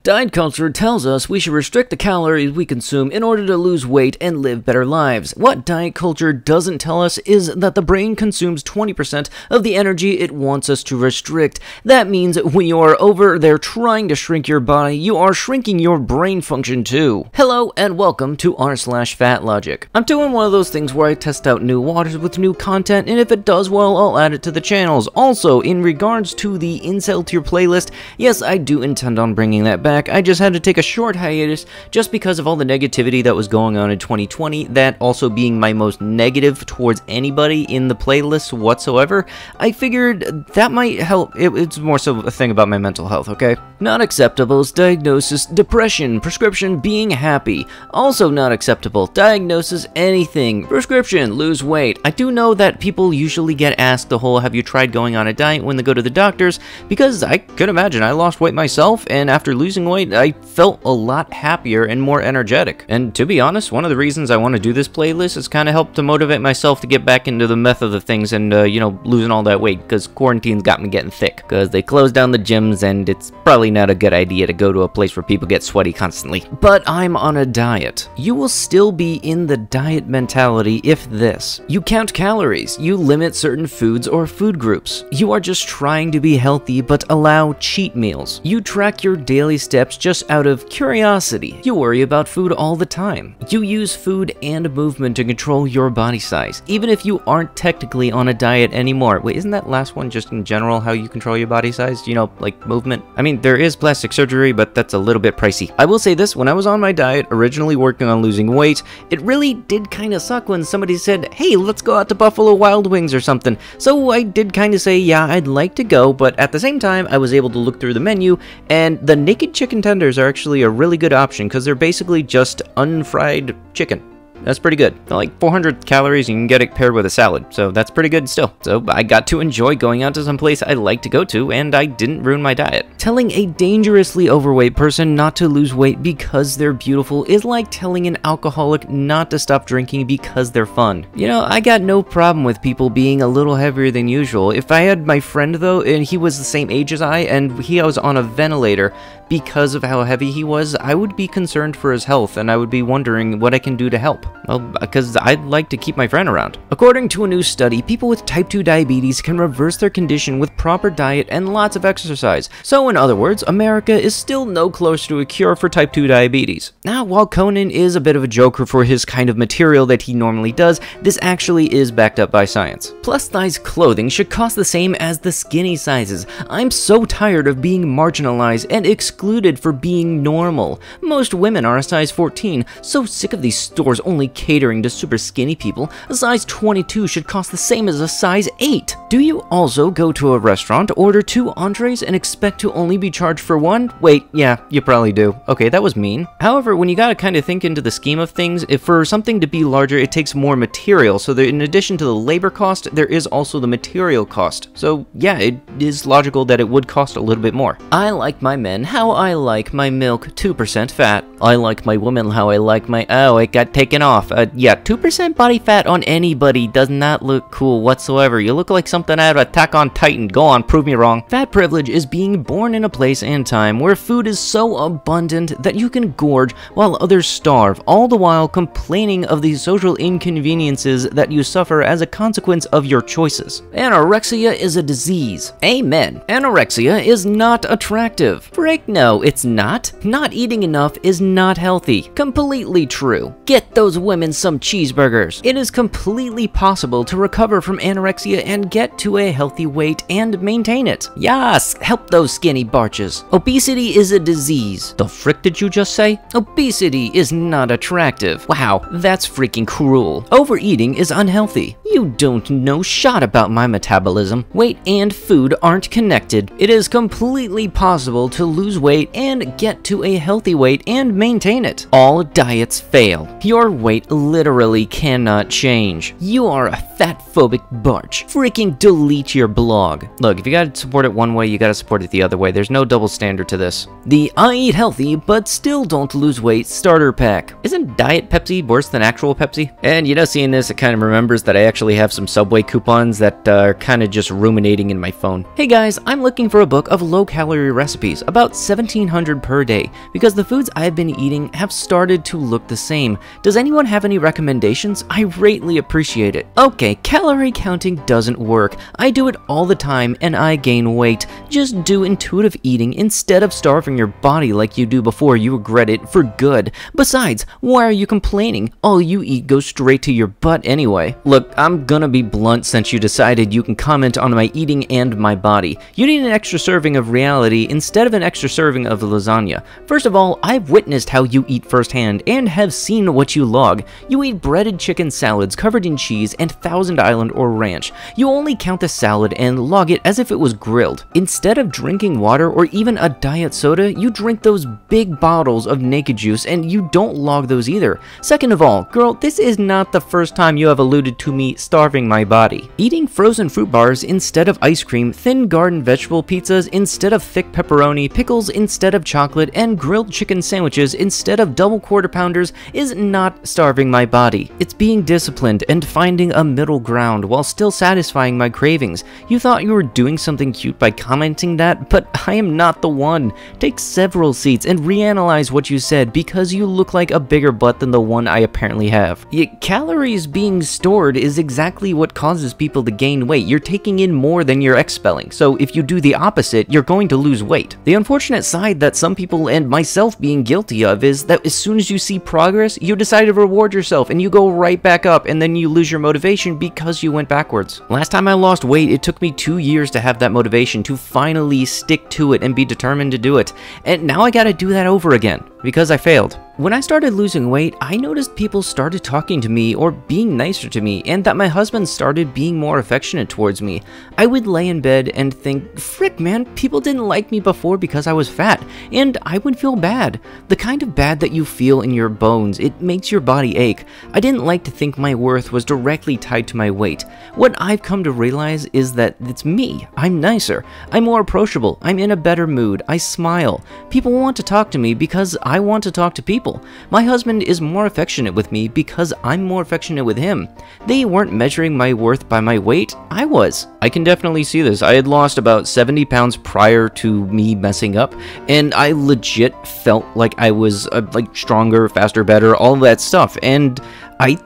Diet culture tells us we should restrict the calories we consume in order to lose weight and live better lives. What diet culture doesn't tell us is that the brain consumes 20% of the energy it wants us to restrict. That means when you are over there trying to shrink your body, you are shrinking your brain function too. Hello and welcome to r/Fatlogic. I'm doing one of those things where I test out new waters with new content, and if it does well, I'll add it to the channels. Also, in regards to the incel tier playlist, yes, I do intend on bringing that back. I just had to take a short hiatus just because of all the negativity that was going on in 2020, that also being my most negative towards anybody in the playlist whatsoever. I figured that might help. It's more so a thing about my mental health, okay? Not acceptables: diagnosis, depression, prescription, being happy. Also not acceptable: diagnosis, anything. Prescription, lose weight. I do know that people usually get asked the whole "have you tried going on a diet" when they go to the doctors, because I could imagine I lost weight myself, and after losing weight, I felt a lot happier and more energetic. And to be honest, one of the reasons I want to do this playlist is kind of help to motivate myself to get back into the method of things and, you know, losing all that weight, because quarantine's got me getting thick. Because they closed down the gyms, and it's probably not a good idea to go to a place where people get sweaty constantly. But I'm on a diet. You will still be in the diet mentality if this: you count calories, you limit certain foods or food groups, you are just trying to be healthy but allow cheat meals, you track your daily steps just out of curiosity, you worry about food all the time, you use food and movement to control your body size, even if you aren't technically on a diet anymore. Wait, isn't that last one just in general how you control your body size? You know, like movement? I mean, there is plastic surgery, but that's a little bit pricey. I will say this: when I was on my diet, originally working on losing weight, it really did kind of suck when somebody said, "Hey, let's go out to Buffalo Wild Wings or something." So I did kind of say, yeah, I'd like to go, but at the same time, I was able to look through the menu, and the naked chicken tenders are actually a really good option because they're basically just unfried chicken. That's pretty good. They're like 400 calories, and you can get it paired with a salad, so that's pretty good still. So I got to enjoy going out to some place I like to go to, and I didn't ruin my diet. Telling a dangerously overweight person not to lose weight because they're beautiful is like telling an alcoholic not to stop drinking because they're fun. You know, I got no problem with people being a little heavier than usual. If I had my friend though, and he was the same age as I, and he was on a ventilator because of how heavy he was, I would be concerned for his health, and I would be wondering what I can do to help. Well, because I'd like to keep my friend around. According to a new study, people with type 2 diabetes can reverse their condition with proper diet and lots of exercise. So in other words, America is still no closer to a cure for type 2 diabetes. Now, while Conan is a bit of a joker for his kind of material that he normally does, this actually is backed up by science. Plus size clothing should cost the same as the skinny sizes. I'm so tired of being marginalized and excluded for being normal. Most women are a size 14, so sick of these stores only catering to super skinny people. A size 22 should cost the same as a size 8. Do you also go to a restaurant, order 2 entrees, and expect to only be charged for 1? Wait, yeah, you probably do. Okay, that was mean. However, when you gotta kind of think into the scheme of things, if for something to be larger, it takes more material, so that in addition to the labor cost, there is also the material cost. So yeah, it is logical that it would cost a little bit more. I like my men how I like my milk, 2% fat. I like my women how I like my— oh, it got taken off. Yeah, 2% body fat on anybody does not look cool whatsoever. You look like something out of Attack on Titan. Go on, prove me wrong. Fat privilege is being born in a place and time where food is so abundant that you can gorge while others starve, all the while complaining of the social inconveniences that you suffer as a consequence of your choices. Anorexia is a disease. Amen. Anorexia is not attractive. Frick no, it's not. Not eating enough is not healthy. Completely true. Get those women some cheeseburgers. It is completely possible to recover from anorexia and get to a healthy weight and maintain it. Yes, help those skinny barches. Obesity is a disease. The frick did you just say? Obesity is not attractive. Wow, that's freaking cruel. Overeating is unhealthy. You don't know shot about my metabolism. Weight and food aren't connected. It is completely possible to lose weight and get to a healthy weight and maintain it. All diets fail. Your weight literally cannot change. You are a fat-phobic barch. Freaking delete your blog. Look, if you gotta support it one way, you gotta support it the other way. There's no double standard to this. The I eat healthy but still don't lose weight starter pack. Isn't Diet Pepsi worse than actual Pepsi? And you know, seeing this, it kind of remembers that I actually have some Subway coupons that are kind of just ruminating in my phone. Hey guys, I'm looking for a book of low-calorie recipes, about 7 1700 per day because the foods I've been eating have started to look the same. Does anyone have any recommendations? I greatly appreciate it. Okay, calorie counting doesn't work. I do it all the time and I gain weight. Just do intuitive eating instead of starving your body like you do before you regret it for good. Besides, why are you complaining? All you eat goes straight to your butt anyway. Look, I'm gonna be blunt since you decided you can comment on my eating and my body. You need an extra serving of reality instead of an extra serving of lasagna. First of all, I've witnessed how you eat firsthand and have seen what you log. You eat breaded chicken salads covered in cheese and Thousand Island or ranch. You only count the salad and log it as if it was grilled. Instead of drinking water or even a diet soda, you drink those big bottles of naked juice and you don't log those either. Second of all, girl, this is not the first time you have alluded to me starving my body. Eating frozen fruit bars instead of ice cream, thin garden vegetable pizzas instead of thick pepperoni, pickles instead of chocolate, and grilled chicken sandwiches instead of double quarter pounders is not starving my body. It's being disciplined and finding a middle ground while still satisfying my cravings. You thought you were doing something cute by commenting that, but I am not the one. Take several seats and reanalyze what you said because you look like a bigger butt than the one I apparently have. Calories being stored is exactly what causes people to gain weight. You're taking in more than you're expelling, so if you do the opposite, you're going to lose weight. The unfortunate side that some people and myself being guilty of is that as soon as you see progress, you decide to reward yourself and you go right back up and then you lose your motivation because you went backwards. Last time I lost weight, it took me 2 years to have that motivation to finally stick to it and be determined to do it. And now I gotta do that over again because I failed. When I started losing weight, I noticed people started talking to me or being nicer to me, and that my husband started being more affectionate towards me. I would lay in bed and think, frick man, people didn't like me before because I was fat, and I would feel bad. The kind of bad that you feel in your bones, it makes your body ache. I didn't like to think my worth was directly tied to my weight. What I've come to realize is that it's me. I'm nicer. I'm more approachable. I'm in a better mood. I smile. People want to talk to me because I want to talk to people. My husband is more affectionate with me because I'm more affectionate with him. They weren't measuring my worth by my weight, I was. I can definitely see this. I had lost about 70 pounds prior to me messing up, and I legit felt like I was like stronger, faster, better, all that stuff, and I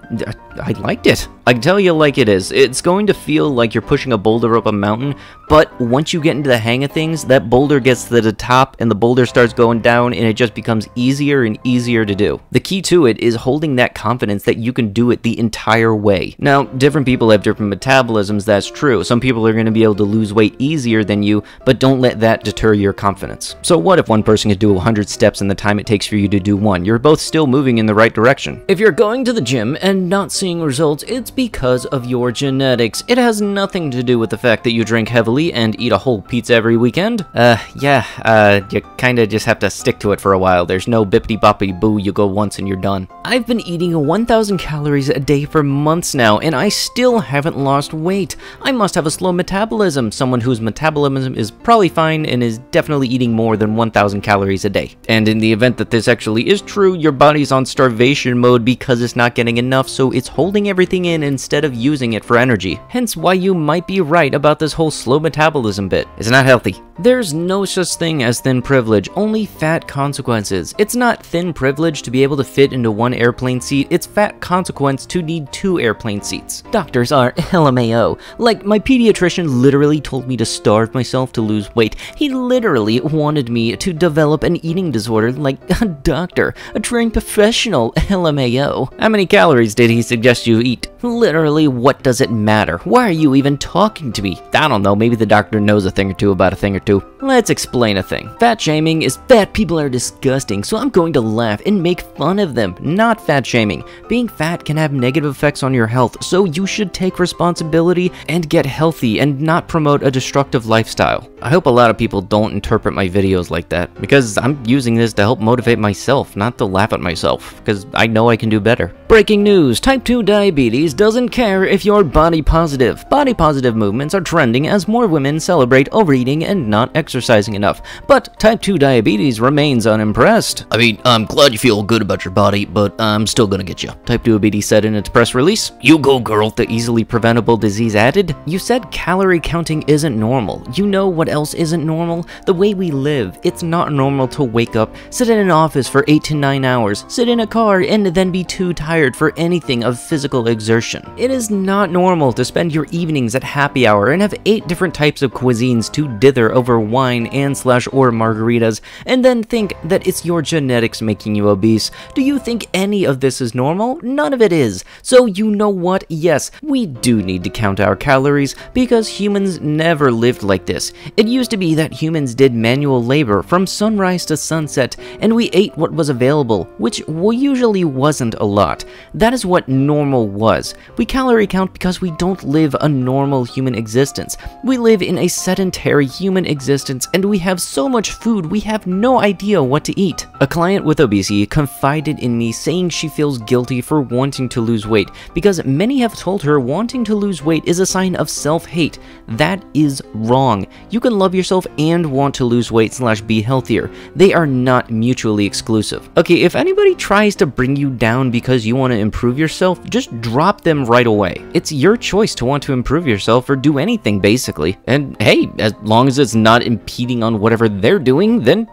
liked it. I can tell you like it is. It's going to feel like you're pushing a boulder up a mountain, but once you get into the hang of things, that boulder gets to the top and the boulder starts going down and it just becomes easier and easier to do. The key to it is holding that confidence that you can do it the entire way. Now, different people have different metabolisms, that's true. Some people are going to be able to lose weight easier than you, but don't let that deter your confidence. So what if one person can do 100 steps in the time it takes for you to do one? You're both still moving in the right direction. If you're going to the gym and not seeing results, it's because of your genetics. It has nothing to do with the fact that you drink heavily and eat a whole pizza every weekend. You kinda just have to stick to it for a while. There's no bippity boo, you go once and you're done. I've been eating 1,000 calories a day for months now, and I still haven't lost weight. I must have a slow metabolism. Someone whose metabolism is probably fine and is definitely eating more than 1,000 calories a day. And in the event that this actually is true, your body's on starvation mode because it's not getting enough, so it's holding everything in instead of using it for energy. Hence why you might be right about this whole slow metabolism bit. It's not healthy. There's no such thing as thin privilege, only fat consequences. It's not thin privilege to be able to fit into one airplane seat, it's fat consequence to need 2 airplane seats. Doctors are LMAO. Like, my pediatrician literally told me to starve myself to lose weight. He literally wanted me to develop an eating disorder like a doctor, a trained professional, LMAO. How many calories did he suggest you eat? Literally, what does it matter? Why are you even talking to me? I don't know, maybe the doctor knows a thing or two about a thing or two. Let's explain a thing. Fat shaming is fat people are disgusting, so I'm going to laugh and make fun of them, not fat shaming. Being fat can have negative effects on your health, so you should take responsibility and get healthy and not promote a destructive lifestyle. I hope a lot of people don't interpret my videos like that, because I'm using this to help motivate myself, not to laugh at myself, because I know I can do better. Break Breaking news, type 2 diabetes doesn't care if you're body positive. Body positive movements are trending as more women celebrate overeating and not exercising enough. But type 2 diabetes remains unimpressed. I mean, I'm glad you feel good about your body, but I'm still gonna get you. Type 2 diabetes said in its press release. You go, girl. The easily preventable disease added. You said calorie counting isn't normal. You know what else isn't normal? The way we live. It's not normal to wake up, sit in an office for 8 to 9 hours, sit in a car, and then be too tired for anything of physical exertion. It is not normal to spend your evenings at happy hour and have 8 different types of cuisines to dither over wine and/or margaritas, and then think that it's your genetics making you obese. Do you think any of this is normal? None of it is. So you know what? Yes, we do need to count our calories because humans never lived like this. It used to be that humans did manual labor from sunrise to sunset, and we ate what was available, which usually wasn't a lot. That is what normal was. We calorie count because we don't live a normal human existence. We live in a sedentary human existence, and we have so much food we have no idea what to eat. A client with obesity confided in me saying she feels guilty for wanting to lose weight because many have told her wanting to lose weight is a sign of self-hate. That is wrong. You can love yourself and want to lose weight/be healthier. They are not mutually exclusive. Okay, if anybody tries to bring you down because you want to improve yourself, just drop them right away. It's your choice to want to improve yourself or do anything basically. And hey, as long as it's not impeding on whatever they're doing, then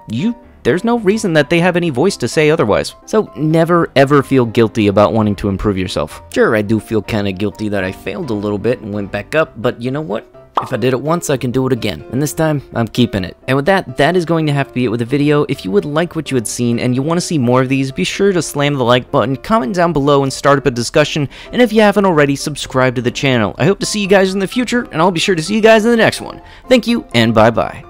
there's no reason that they have any voice to say otherwise. So never ever feel guilty about wanting to improve yourself. Sure, I do feel kind of guilty that I failed a little bit and went back up, but you know what? If I did it once, I can do it again. And this time, I'm keeping it. And with that, that is going to have to be it with the video. If you would like what you had seen and you want to see more of these, be sure to slam the like button, comment down below, and start up a discussion. And if you haven't already, subscribe to the channel. I hope to see you guys in the future, and I'll be sure to see you guys in the next one. Thank you, and bye-bye.